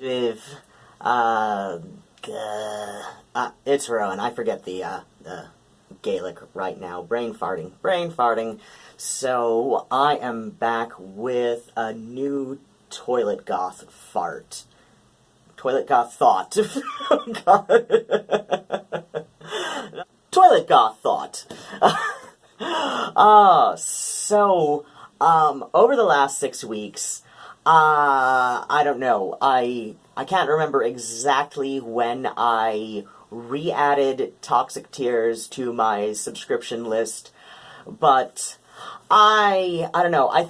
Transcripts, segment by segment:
With, it's Rowan. I forget the Gaelic right now. Brain farting. So, I am back with a new toilet goth fart. Toilet goth thought. Toilet goth thought. Over the last 6 weeks, I don't know, I can't remember exactly when I re-added ToxicTears to my subscription list, but I don't know, I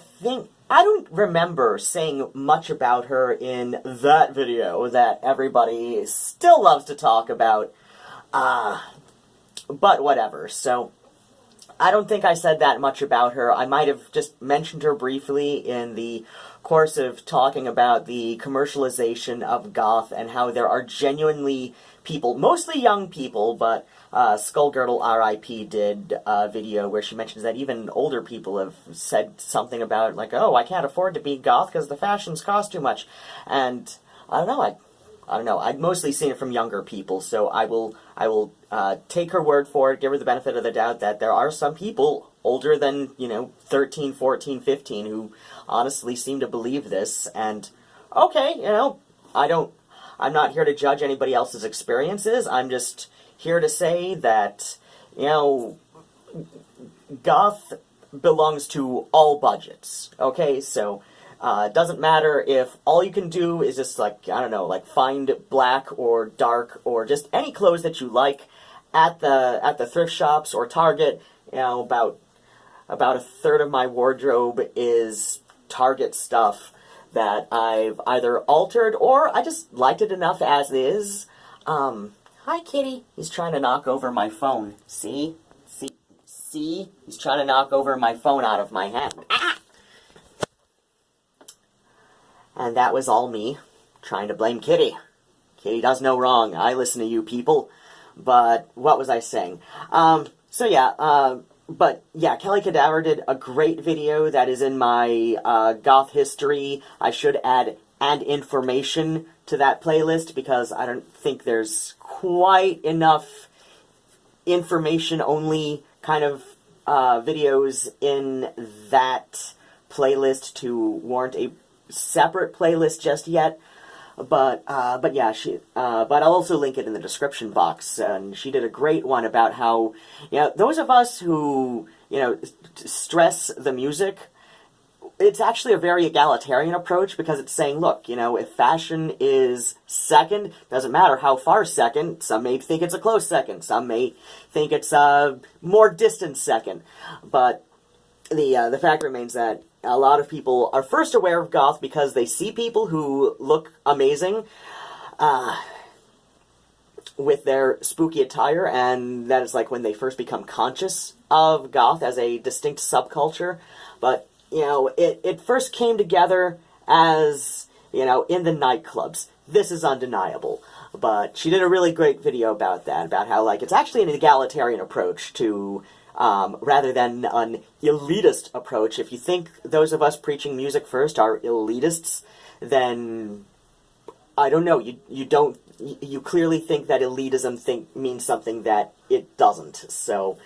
don't remember saying much about her in that video that everybody still loves to talk about, but whatever, so I don't think I said that much about her. I might have just mentioned her briefly in the course of talking about the commercialization of goth and how there are genuinely people, mostly young people, but Skullgirdle RIP did a video where she mentions that even older people have said something about, like, oh, I can't afford to be goth because the fashions cost too much. And I don't know, I'd mostly seen it from younger people, so I will take her word for it, give her the benefit of the doubt that there are some people older than, 13, 14, 15 who honestly seem to believe this, and okay, I'm not here to judge anybody else's experiences, I'm just here to say that, goth belongs to all budgets, okay, so it doesn't matter if all you can do is just, find black or dark or just any clothes that you like at the thrift shops or Target. About a third of my wardrobe is Target stuff that I've either altered or I just liked it enough as is. Hi, kitty. He's trying to knock over my phone. See? He's trying to knock over my phone out of my hand. Ah! And that was all me, trying to blame Kitty. Kitty does no wrong. I listen to you people. But what was I saying? Kelly Cadaver did a great video that is in my goth history. I should add and information to that playlist because I don't think there's quite enough information-only kind of videos in that playlist to warrant a separate playlist just yet, but I'll also link it in the description box, and she did a great one about how, those of us who, stress the music, it's actually a very egalitarian approach, because it's saying, look, if fashion is second, doesn't matter how far second, some may think it's a close second, some may think it's a more distant second, but the fact remains that a lot of people are first aware of goth because they see people who look amazing with their spooky attire, and that is like when they first become conscious of goth as a distinct subculture. But, it first came together as, in the nightclubs. This is undeniable. But she did a really great video about that, about how, it's actually an egalitarian approach to rather than an elitist approach. If you think those of us preaching music first are elitists, then I don't know, you clearly think that elitism means something that it doesn't. So,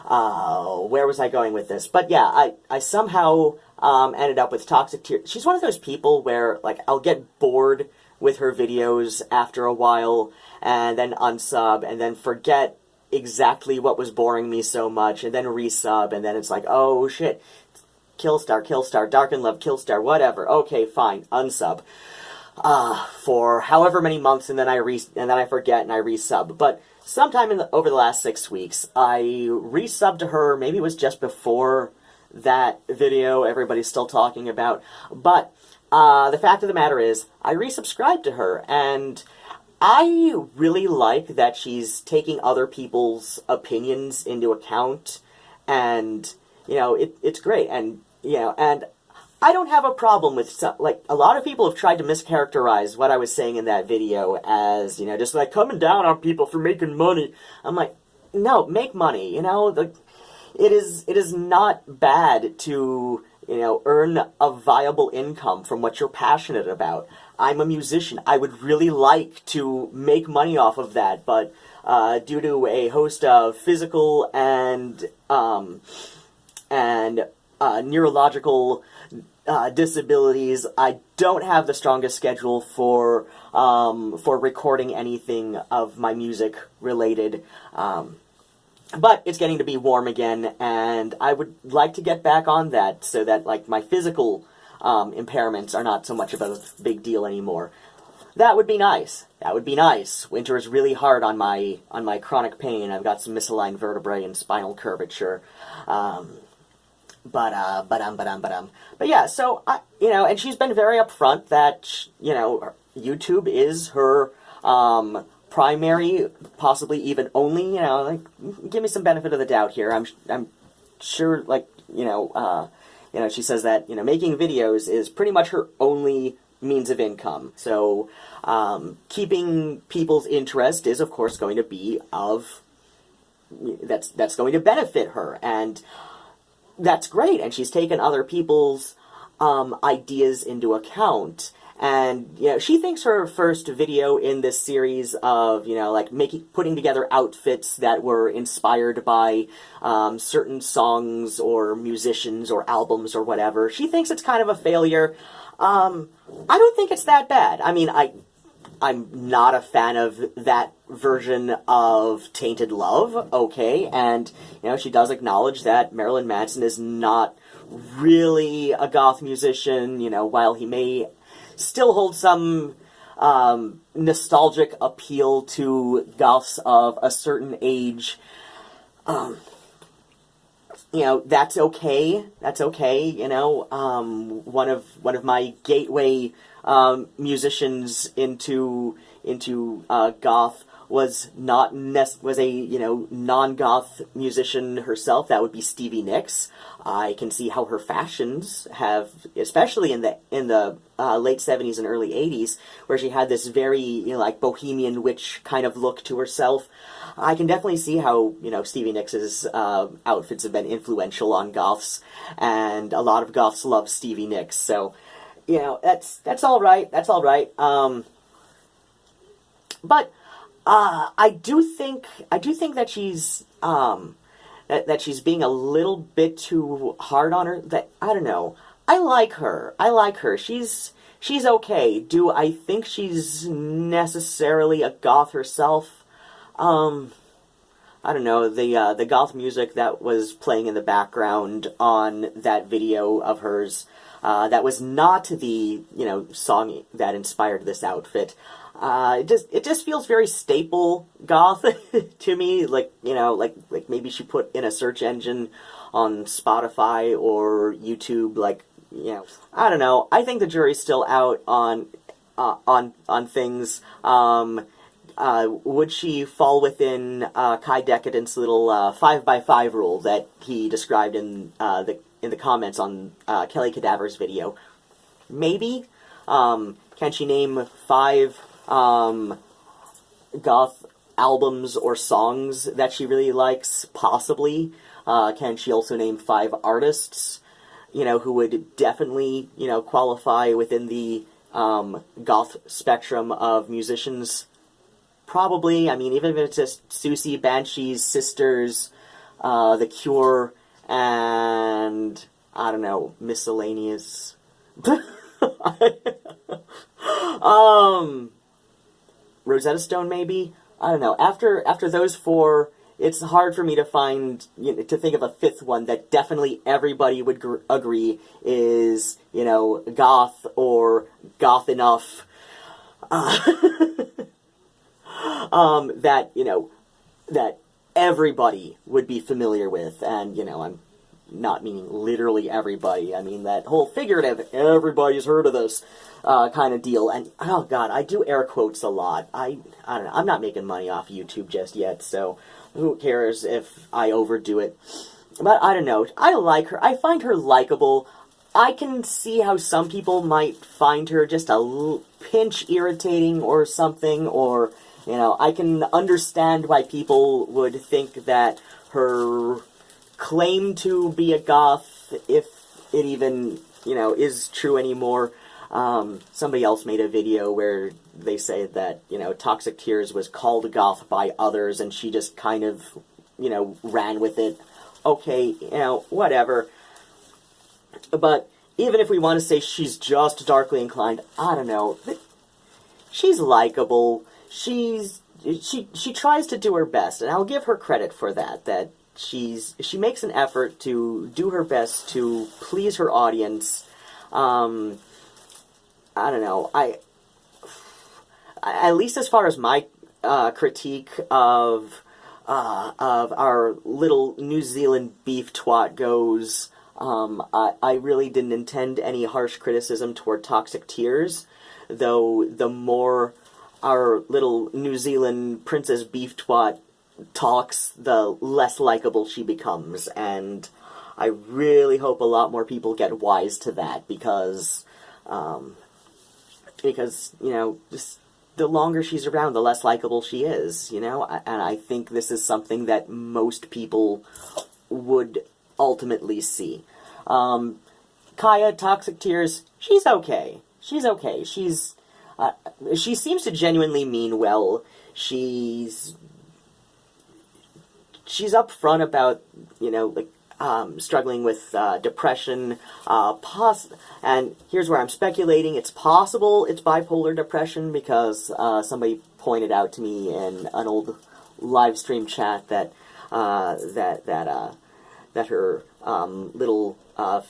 where was I going with this? But yeah, I somehow ended up with ToxicTears. She's one of those people where, I'll get bored with her videos after a while, and then unsub, and then forget exactly what was boring me so much, and then resub, and then it's like, oh shit, Killstar, Dark in Love, Killstar, whatever, okay, fine, unsub, for however many months, and then I forget, and I resub. But sometime over the last 6 weeks, I resubbed to her. Maybe it was just before that video everybody's still talking about, but the fact of the matter is, I resubscribed to her, and I really like that she's taking other people's opinions into account, and, it's great, and, and I don't have a problem with, a lot of people have tried to mischaracterize what I was saying in that video as, just coming down on people for making money. I'm like, no, make money, it is not bad to earn a viable income from what you're passionate about. I'm a musician. I would really like to make money off of that, but due to a host of physical and neurological disabilities, I don't have the strongest schedule for recording anything of my music related. But it's getting to be warm again, and I would like to get back on that so that, like, my physical impairments are not so much of a big deal anymore. That would be nice. That would be nice. Winter is really hard on my chronic pain. I've got some misaligned vertebrae and spinal curvature. But yeah, so, and she's been very upfront that, YouTube is her, primary, possibly even only, give me some benefit of the doubt here. I'm sure, she says that, making videos is pretty much her only means of income. So, keeping people's interest is, of course, going to be that's going to benefit her, and that's great, and she's taken other people's ideas into account. And, she thinks her first video in this series of, putting together outfits that were inspired by certain songs or musicians or albums or whatever, she thinks it's kind of a failure. I don't think it's that bad. I mean, I'm not a fan of that version of Tainted Love, okay, and, she does acknowledge that Marilyn Manson is not really a goth musician, while he may still hold some nostalgic appeal to goths of a certain age. That's okay. That's okay. One of my gateway musicians into goth was a non-goth musician herself. That would be Stevie Nicks. I can see how her fashions have, especially in the late 70s and early 80s, where she had this very bohemian witch kind of look to herself. I can definitely see how Stevie Nicks' outfits have been influential on goths, and a lot of goths love Stevie Nicks. So that's all right. That's all right. But I do think that she's that she's being a little bit too hard on her. That, I don't know. I like her. She's okay. Do I think she's necessarily a goth herself? I don't know. The goth music that was playing in the background on that video of hers, that was not the song that inspired this outfit. It just feels very staple goth to me, like maybe she put in a search engine on Spotify or YouTube, I don't know. I think the jury's still out on things. Would she fall within Kai Decadent's little 5x5 rule that he described in the comments on Kelly Cadaver's video? Maybe. Can she name 5 goth albums or songs that she really likes? Possibly. Can she also name 5 artists, who would definitely, qualify within the goth spectrum of musicians? Probably. I mean, even if it's just Susie, Banshees, Sisters, The Cure, and, I don't know, miscellaneous. Rosetta Stone, maybe? I don't know. After those 4, it's hard for me to find, to think of a 5th one that definitely everybody would agree is, goth or goth enough. That everybody would be familiar with, and, I'm not meaning literally everybody. I mean that whole figurative, everybody's heard of this, kind of deal. And, oh god, I do air quotes a lot. I don't know, I'm not making money off YouTube just yet, so who cares if I overdo it. But I don't know, I like her, I find her likable. I can see how some people might find her just a pinch irritating or something, or, I can understand why people would think that her claim to be a goth, if it even, is true anymore. Somebody else made a video where they say that, ToxicTears was called goth by others, and she just kind of, ran with it. Okay, whatever. But even if we want to say she's just darkly inclined, I don't know. She's likable. She tries to do her best, and I'll give her credit for that. That she makes an effort to do her best to please her audience. I don't know. At least as far as my critique of our little New Zealand Beeftwat goes, I really didn't intend any harsh criticism toward ToxicTears, though the more our little New Zealand Princess Beeftwat talks, the less likable she becomes, and I really hope a lot more people get wise to that, because just the longer she's around, the less likable she is, and I think this is something that most people would ultimately see. Kaya, ToxicTears, she's okay. She's okay. She seems to genuinely mean well. She's upfront about, struggling with depression, and here's where I'm speculating. It's possible it's bipolar depression, because somebody pointed out to me in an old live stream chat that her little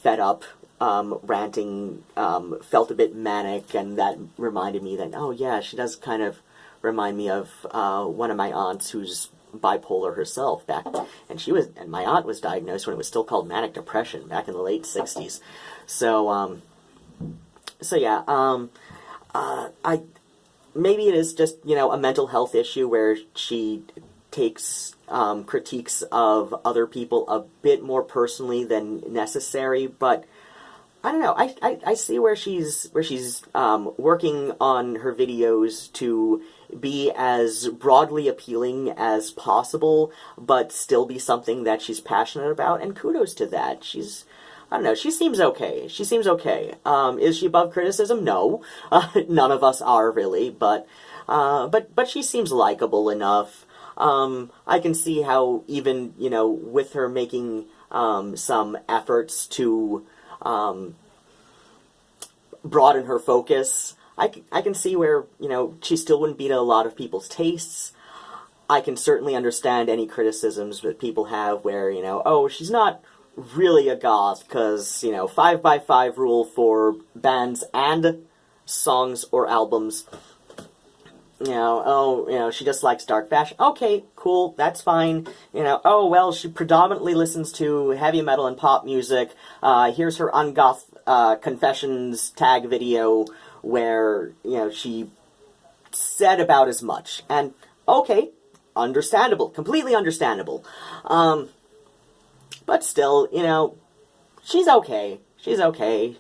fed up ranting felt a bit manic, and that reminded me that, oh yeah, she does kind of remind me of one of my aunts who's bipolar herself and my aunt was diagnosed when it was still called manic depression back in the late 60s. Maybe it is just, a mental health issue where she takes critiques of other people a bit more personally than necessary, but I don't know. I see where she's working on her videos to be as broadly appealing as possible, but still be something that she's passionate about, and kudos to that. I don't know, she seems okay. She seems okay. Is she above criticism? No. None of us are, really, but she seems likable enough. I can see how even, with her making some efforts to broaden her focus, I can see where, she still wouldn't beat a lot of people's tastes. I can certainly understand any criticisms that people have where, oh, she's not really a goth, because, 5x5 rule for bands and songs or albums. She just likes dark fashion. Okay, cool, that's fine. Oh, well, she predominantly listens to heavy metal and pop music. Here's her ungoth confessions tag video where, she said about as much. And, okay, understandable, completely understandable. But still, she's okay. She's okay.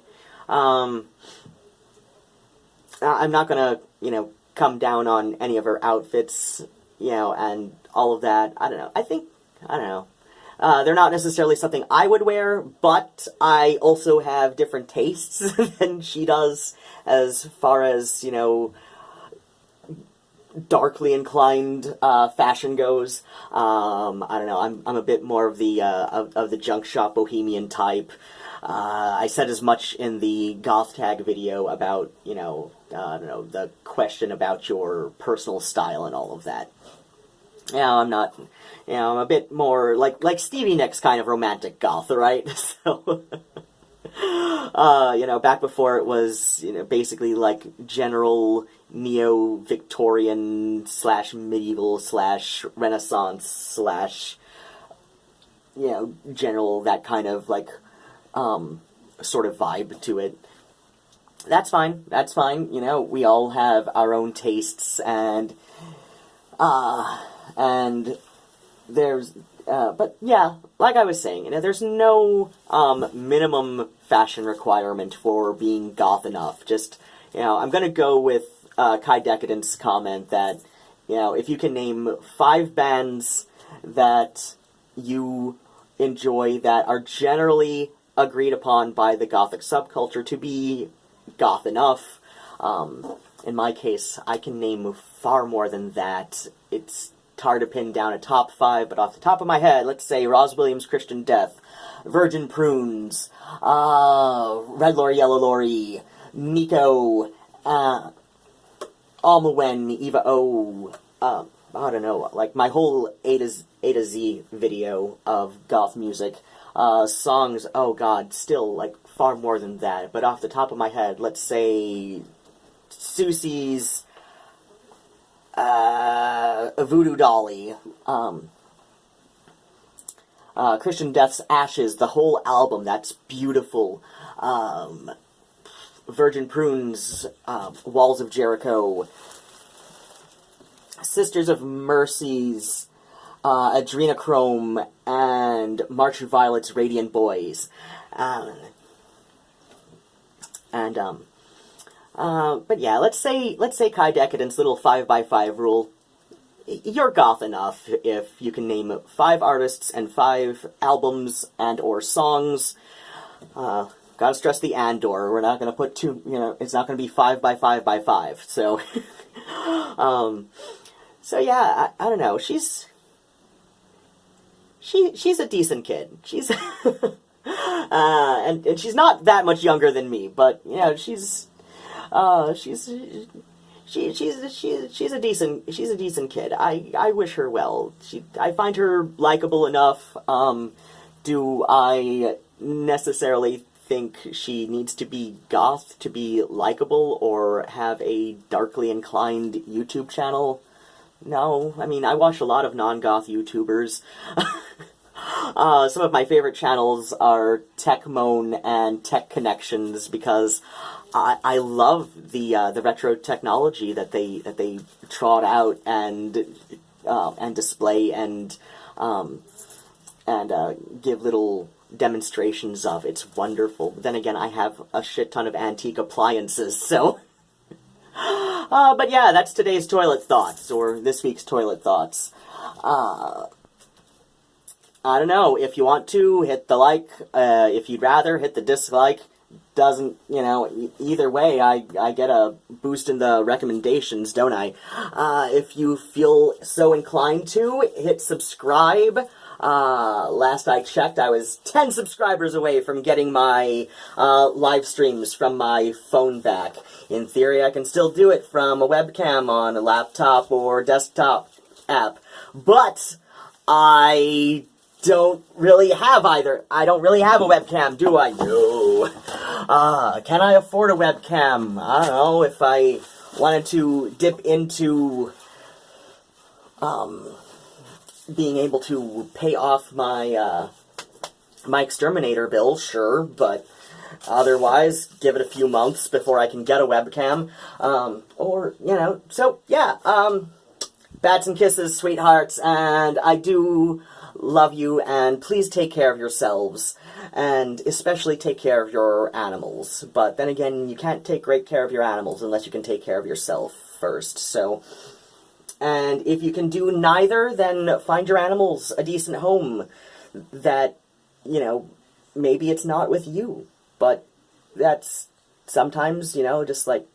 I'm not gonna, come down on any of her outfits, and all of that. I don't know. I don't know. They're not necessarily something I would wear, but I also have different tastes than she does as far as, darkly inclined fashion goes. I don't know. I'm a bit more of the junk shop bohemian type. I said as much in the goth tag video about, I don't know, the question about your personal style and all of that. I'm not, I'm a bit more like Stevie Nicks kind of romantic goth, right? So, back before it was, basically like general neo-Victorian / medieval / Renaissance / general, that kind of like, sort of vibe to it. That's fine. That's fine. We all have our own tastes, and there's, but yeah, like I was saying, there's no, minimum fashion requirement for being goth enough. Just, I'm gonna go with, Kai Decadent's comment that, if you can name 5 bands that you enjoy that are generally agreed upon by the Gothic subculture to be goth enough. In my case, I can name far more than that. It's hard to pin down a top 5, but off the top of my head, let's say Roz Williams, Christian Death, Virgin Prunes, Red Lori, Yellow Lori, Nico, Almawen, Eva O, I don't know, like my whole A to Z video of goth music. Songs, oh god, still, like, far more than that. But off the top of my head, let's say Susie's Voodoo Dolly, Christian Death's Ashes, the whole album, that's beautiful. Virgin Prunes, Walls of Jericho, Sisters of Mercy's Adrenochrome, and March of Violet's Radiant Boys. But yeah, let's say Kai Decadent's little 5x5 rule. You're goth enough if you can name 5 artists and 5 albums and or songs. Gotta stress the and/or. We're not gonna put two. It's not gonna be 5x5x5. So, so yeah, I don't know. She's a decent kid. She's and she's not that much younger than me, but she's a decent kid. I wish her well. I find her likable enough. Do I necessarily think she needs to be goth to be likable or have a darkly inclined YouTube channel? No. I mean, I watch a lot of non-goth YouTubers. Some of my favorite channels are Tech Moan and Tech Connections because I love the retro technology that they trot out and display and give little demonstrations of. It's wonderful. But then again, I have a shit ton of antique appliances, so. But yeah, that's today's toilet thoughts, or this week's toilet thoughts. I don't know. If you want to, hit the like. If you'd rather, hit the dislike. Doesn't, either way, I get a boost in the recommendations, don't I? If you feel so inclined to, hit subscribe. Last I checked, I was 10 subscribers away from getting my live streams from my phone back. In theory, I can still do it from a webcam on a laptop or desktop app. But I don't really have either. I don't really have a webcam, do I? No. Can I afford a webcam? I don't know. If I wanted to dip into being able to pay off my my exterminator bill, sure, but otherwise, give it a few months before I can get a webcam. So yeah, bats and kisses, sweethearts, and I do love you, and please take care of yourselves, and especially take care of your animals. But then again, you can't take great care of your animals unless you can take care of yourself first, so. And if you can do neither, then find your animals a decent home that, maybe it's not with you, but that's sometimes, just like,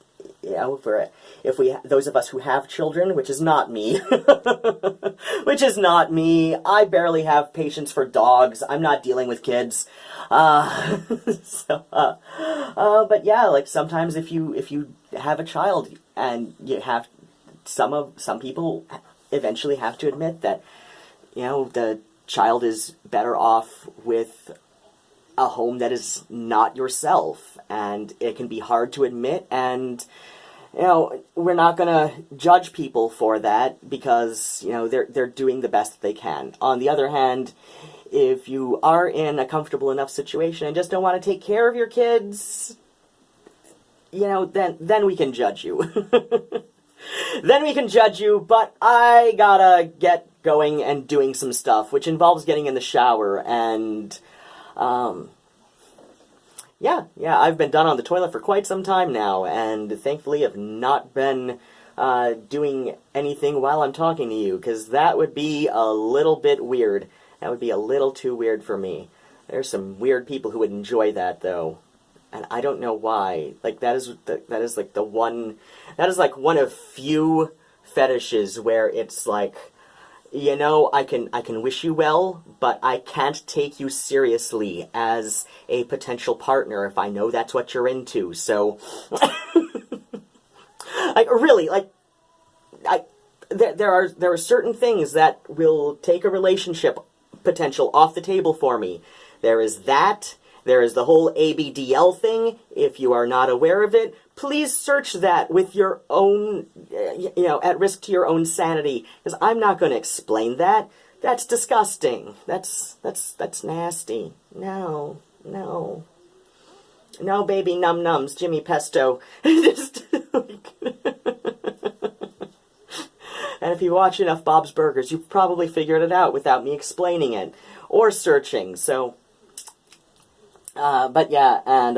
if we those of us who have children, which is not me, I barely have patience for dogs. I'm not dealing with kids. But yeah, like sometimes if you have a child and you have some people eventually have to admit that, the child is better off with a home that is not yourself, and it can be hard to admit, and, we're not gonna judge people for that, because, they're doing the best that they can. On the other hand, if you are in a comfortable enough situation and just don't want to take care of your kids, then we can judge you. Then we can judge you, but I gotta get going and doing some stuff, which involves getting in the shower, and, yeah, I've been done on the toilet for quite some time now, and thankfully have not been, doing anything while I'm talking to you, because that would be a little bit weird. That would be a little too weird for me. There's some weird people who would enjoy that, though. And I don't know why. Like, that is like one of few fetishes where it's like, you know, I can wish you well, but I can't take you seriously as a potential partner if I know that's what you're into. So, like, really, like, there are certain things that will take a relationship potential off the table for me. There is that. There is the whole ABDL thing. If you are not aware of it, please search that with your own, you know, at risk to your own sanity, because I'm not going to explain that. That's disgusting. That's nasty. No, baby num-nums, Jimmy Pesto. Just, like, and if you watch enough Bob's Burgers, you've probably figured it out without me explaining it or searching. So. But yeah, and,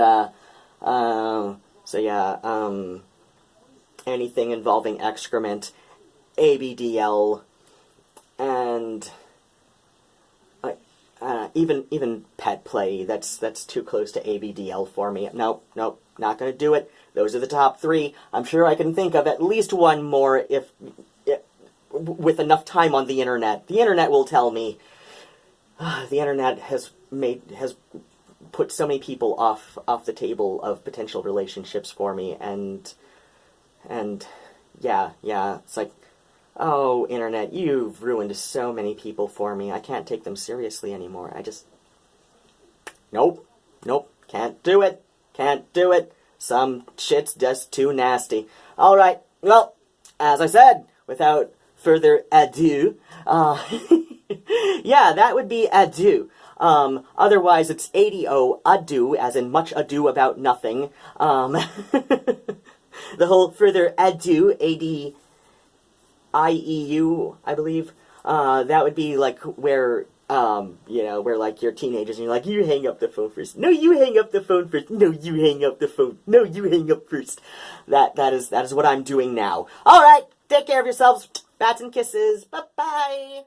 anything involving excrement, ABDL, and, even pet play, that's too close to ABDL for me. Nope, not gonna do it. Those are the top 3. I'm sure I can think of at least one more if with enough time on the internet. The internet will tell me. The internet has put so many people off the table of potential relationships for me, and yeah, it's like, oh, internet, you've ruined so many people for me. I can't take them seriously anymore. I just, nope, can't do it. Some shit's just too nasty. Alright, well, as I said, without further ado, yeah, that would be adieu. Otherwise it's ADO, ado, as in much ado about nothing. The whole further ado, ADIEU, I believe, that would be like where, you know, where like you're teenagers and you're like, you hang up the phone first. No, you hang up the phone first. No, you hang up the phone. No, you hang up first. That is what I'm doing now. Alright, take care of yourselves. Bats and kisses. Bye-bye.